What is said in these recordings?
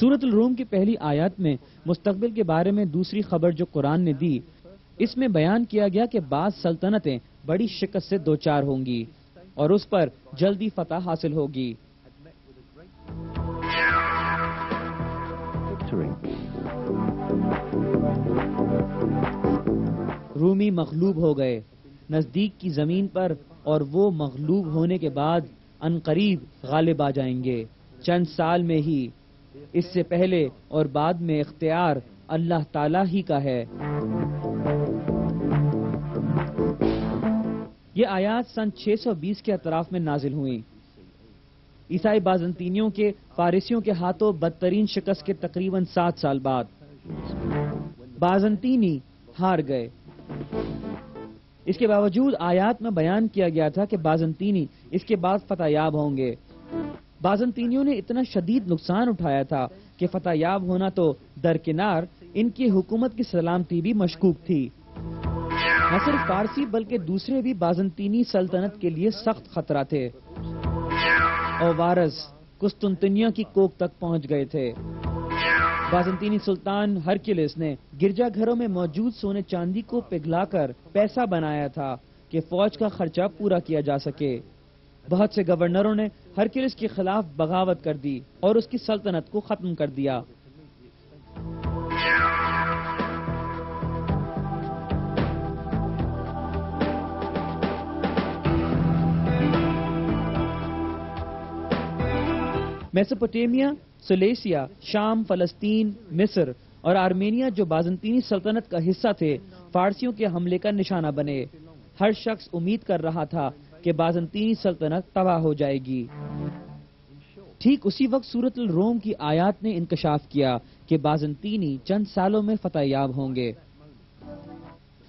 سورۃ الروم کی پہلی آیات میں مستقبل کے بارے میں دوسری خبر جو قرآن نے دی، اس میں بیان کیا گیا کہ بعض سلطنتیں بڑی شکست سے دوچار ہوں گی اور اس پر جلدی فتح حاصل ہوگی۔ رومی مغلوب ہو گئے نزدیک کی زمین پر، اور وہ مغلوب ہونے کے بعد عنقریب غالب آ جائیں گے، چند سال میں ہی۔ اس سے پہلے اور بعد میں اختیار اللہ تعالی ہی کا ہے۔ یہ آیات سن 620 کے اطراف میں نازل ہوئیں۔ عیسائی بازنطینیوں کے فارسیوں کے ہاتھوں بدترین شکست کے تقریباً 7 سال بعد بازنطینی ہار گئے۔ اس کے باوجود آیات میں بیان کیا گیا تھا کہ بازنطینی اس کے بعد فتح یاب ہوں گے۔ بازنطینیوں نے اتنا شدید نقصان اٹھایا تھا کہ فتح یاب ہونا تو درکنار، ان کی حکومت کی سلامتی بھی مشکوک تھی۔ نہ صرف فارسی بلکہ دوسرے بھی بازنطینی سلطنت کے لیے سخت خطرہ تھے۔ اوارس قسطنطنیہ کی کوک تک پہنچ گئے تھے۔ بازنطینی سلطان ہرکلس نے گرجا گھروں میں موجود سونے چاندی کو پگھلا کر پیسہ بنایا تھا کہ فوج کا خرچہ پورا کیا جا سکے۔ بہت سے گورنروں نے ہرکلس کے خلاف بغاوت کر دی اور اس کی سلطنت کو ختم کر دیا۔ میسوپوٹیمیا، سلیسیا، شام، فلسطین، مصر اور آرمینیا جو بازنطینی سلطنت کا حصہ تھے، فارسیوں کے حملے کا نشانہ بنے۔ ہر شخص امید کر رہا تھا کہ بازنطینی سلطنت تباہ ہو جائے گی۔ ٹھیک اسی وقت سورۃ الروم کی آیات نے انکشاف کیا کہ بازنطینی چند سالوں میں فتح یاب ہوں گے۔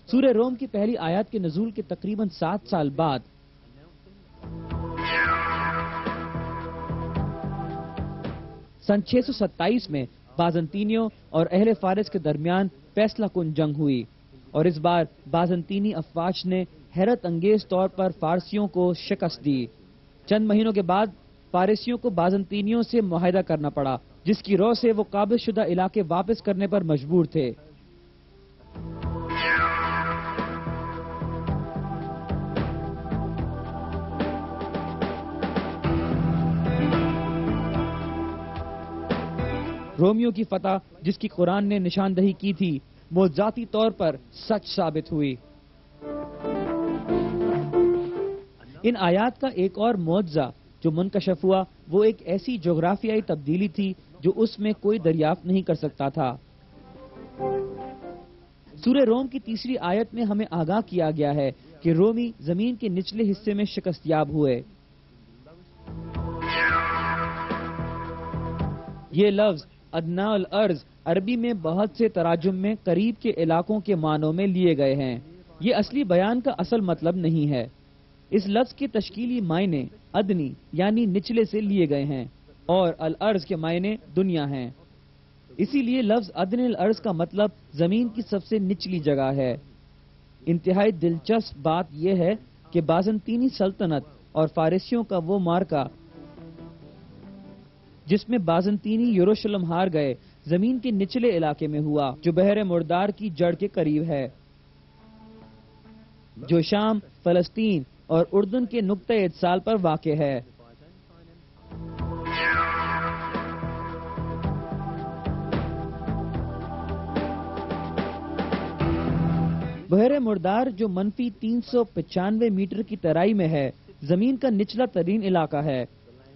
سورہ روم کی پہلی آیات کے نزول کے تقریباً 7 سال بعد سن 627 میں بازنطینیوں اور اہل فارس کے درمیان فیصلہ کن جنگ ہوئی، اور اس بار بازنطینی افواج نے حیرت انگیز طور پر فارسیوں کو شکست دی۔ چند مہینوں کے بعد فارسیوں کو بازنطینیوں سے معاہدہ کرنا پڑا، جس کی رو سے وہ قابض شدہ علاقے واپس کرنے پر مجبور تھے۔ رومیوں کی فتح، جس کی قرآن نے نشاندہی کی تھی، وہ ذاتی طور پر سچ ثابت ہوئی۔ ان آیات کا ایک اور معجزہ جو منکشف ہوا، وہ ایک ایسی جغرافیائی تبدیلی تھی جو اس میں کوئی دریافت نہیں کر سکتا تھا۔ سورہ روم کی تیسری آیت میں ہمیں آگاہ کیا گیا ہے کہ رومی زمین کے نچلے حصے میں شکست یاب ہوئے۔ یہ لفظ ادنا الارض عربی میں بہت سے تراجم میں قریب کے علاقوں کے معنوں میں لیے گئے ہیں۔ یہ اصلی بیان کا اصل مطلب نہیں ہے۔ اس لفظ کے تشکیلی معنی ادنی یعنی نچلے سے لیے گئے ہیں، اور الارض کے معنی دنیا ہیں۔ اسی لیے لفظ ادن الارض کا مطلب زمین کی سب سے نچلی جگہ ہے۔ انتہائی دلچسپ بات یہ ہے کہ بازنطینی سلطنت اور فارسیوں کا وہ معرکہ جس میں بازنطینی یروشلم ہار گئے، زمین کے نچلے علاقے میں ہوا جو بحر مردار کی جڑ کے قریب ہے، جو شام، فلسطین اور اردن کے نقطہ اتصال پر واقع ہے۔ بحر مردار جو منفی 395 میٹر کی ترائی میں ہے، زمین کا نچلا ترین علاقہ ہے۔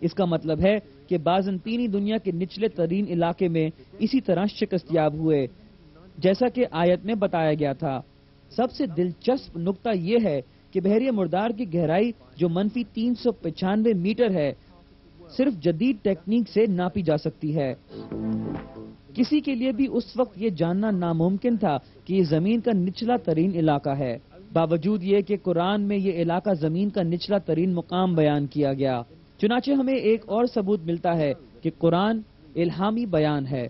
اس کا مطلب ہے کہ بازنطینی دنیا کے نچلے ترین علاقے میں اسی طرح شکست یاب ہوئے جیسا کہ آیت میں بتایا گیا تھا۔ سب سے دلچسپ نقطہ یہ ہے کہ بحیرہ مردار کی گہرائی جو منفی 395 میٹر ہے، صرف جدید ٹیکنیک سے ناپی جا سکتی ہے۔ کسی کے لیے بھی اس وقت یہ جاننا ناممکن تھا کہ یہ زمین کا نچلا ترین علاقہ ہے، باوجود یہ کہ قرآن میں یہ علاقہ زمین کا نچلا ترین مقام بیان کیا گیا۔ چنانچہ ہمیں ایک اور ثبوت ملتا ہے کہ قرآن الہامی بیان ہے۔